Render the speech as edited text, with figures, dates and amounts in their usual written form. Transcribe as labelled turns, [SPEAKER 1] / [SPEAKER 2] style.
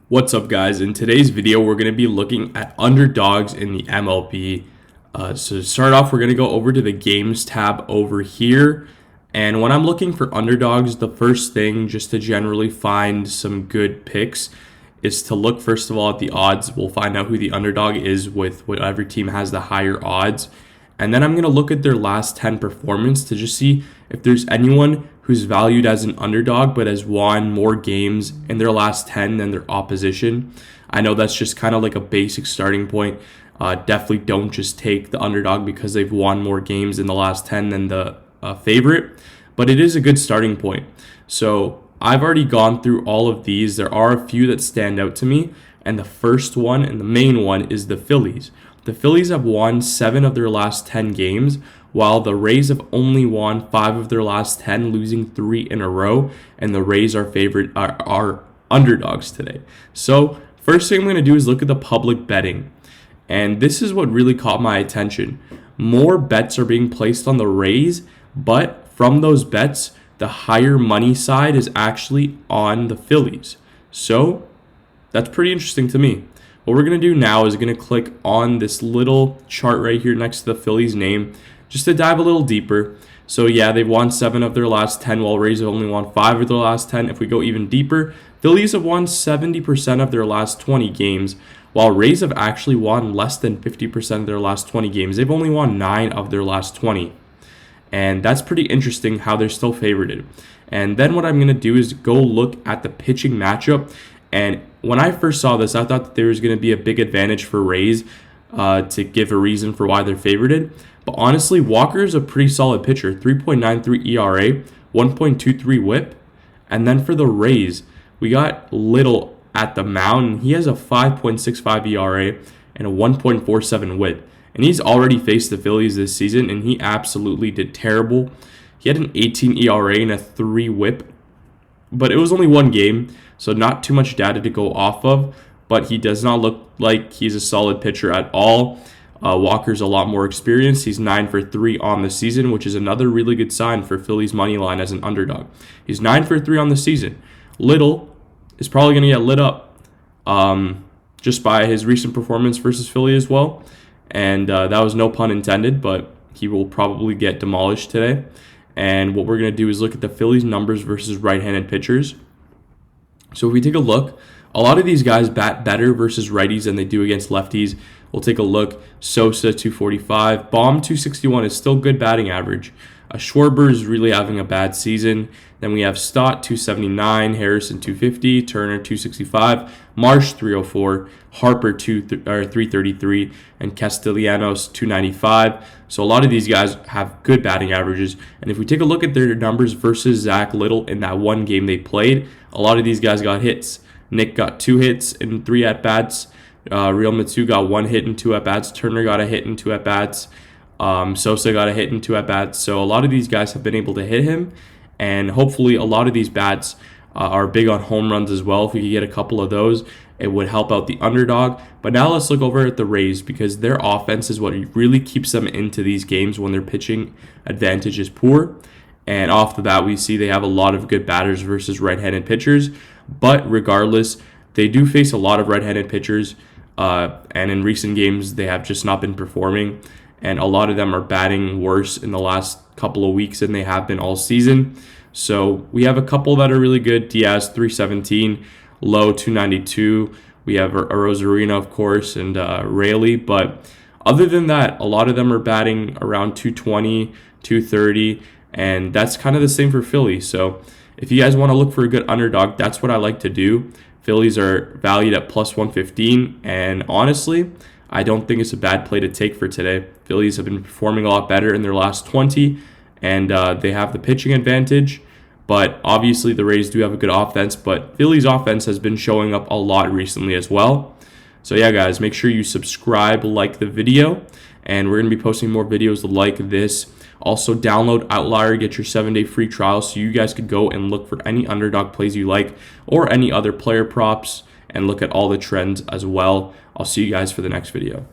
[SPEAKER 1] What's up, guys? In today's video, we're going to be looking at underdogs in the MLB. So to start off, we're going to go over to the games tab over here. And when I'm looking for underdogs, the first thing, just to generally find some good picks, is to look first of all at the odds. We'll find out who the underdog is with whatever team has the higher odds. And then I'm going to look at their last 10 performance to just see if there's anyone who's valued as an underdog but has won more games in their last 10 than their opposition. I know that's just kind of like a basic starting point. Definitely don't just take the underdog because they've won more games in the last 10 than the favorite, but it is a good starting point. So I've already gone through all of these. There are a few that stand out to me, and the first one and the main one is the Phillies. The Phillies have won 7 of their last 10 games, while the Rays have only won 5 of their last 10, losing 3 in a row, and the Rays are underdogs today. So first thing I'm going to do is look at the public betting, and this is what really caught my attention. More bets are being placed on the Rays, but from those bets, the higher money side is actually on the Phillies. So that's pretty interesting to me. What we're going to do now is going to click on this little chart right here next to the Phillies name just to dive a little deeper. So yeah, they've won 7 of their last 10, while Rays have only won 5 of their last 10. If we go even deeper, Phillies have won 70% of their last 20 games, while Rays have actually won less than 50% of their last 20 games. They've only won 9 of their last 20. And that's pretty interesting how they're still favored. And then what I'm going to do is go look at the pitching matchup. And when I first saw this, I thought that there was going to be a big advantage for Rays to give a reason for why they're favored. But honestly, Walker is a pretty solid pitcher. 3.93 ERA, 1.23 whip. And then for the Rays, we got Little at the mound. He has a 5.65 ERA and a 1.47 whip. And he's already faced the Phillies this season, and he absolutely did terrible. He had an 18 ERA and a 3 whip, but it was only one game, so not too much data to go off of, but he does not look like he's a solid pitcher at all. Walker's a lot more experienced. He's 9 for 3 on the season, which is another really good sign for Phillies money line as an underdog. He's 9 for 3 on the season. Little is probably going to get lit up just by his recent performance versus Philly as well. And that was no pun intended, but he will probably get demolished today. And what we're going to do is look at the Phillies numbers versus right-handed pitchers. So if we take a look, a lot of these guys bat better versus righties than they do against lefties. We'll take a look. Sosa, 245. Baum, 261 is still good batting average. Schwarber is really having a bad season. Then we have Stott, 279. Harrison, 250. Turner, 265. Marsh, 304. Harper, 333. And Castellanos, 295. So a lot of these guys have good batting averages. And if we take a look at their numbers versus Zach Little in that one game they played, a lot of these guys got hits. Nick got 2 hits in 3 at-bats. Real Mitsu got 1 hit in 2 at-bats. Turner got a hit in 2 at-bats. Sosa got a hit in 2 at-bats. So a lot of these guys have been able to hit him. And hopefully a lot of these bats are big on home runs as well. If we could get a couple of those, it would help out the underdog. But now let's look over at the Rays, because their offense is what really keeps them into these games when their pitching advantage is poor. And off the bat, we see they have a lot of good batters versus right-handed pitchers. But regardless, they do face a lot of right-handed pitchers. And in recent games, they have just not been performing. And a lot of them are batting worse in the last couple of weeks than they have been all season. So we have a couple that are really good. Diaz, 317. Lowe, 292. We have Rosarino, of course, and Rayleigh. But other than that, a lot of them are batting around 220, 230. And that's kind of the same for Philly. So if you guys want to look for a good underdog, that's what I like to do. Phillies are valued at plus 115. And honestly, I don't think it's a bad play to take for today. Phillies have been performing a lot better in their last 20. And they have the pitching advantage. But obviously the Rays do have a good offense. But Phillies offense has been showing up a lot recently as well. So yeah, guys, make sure you subscribe, like the video. And we're going to be posting more videos like this. Also, download Outlier, get your 7-day free trial so you guys could go and look for any underdog plays you like or any other player props and look at all the trends as well. I'll see you guys for the next video.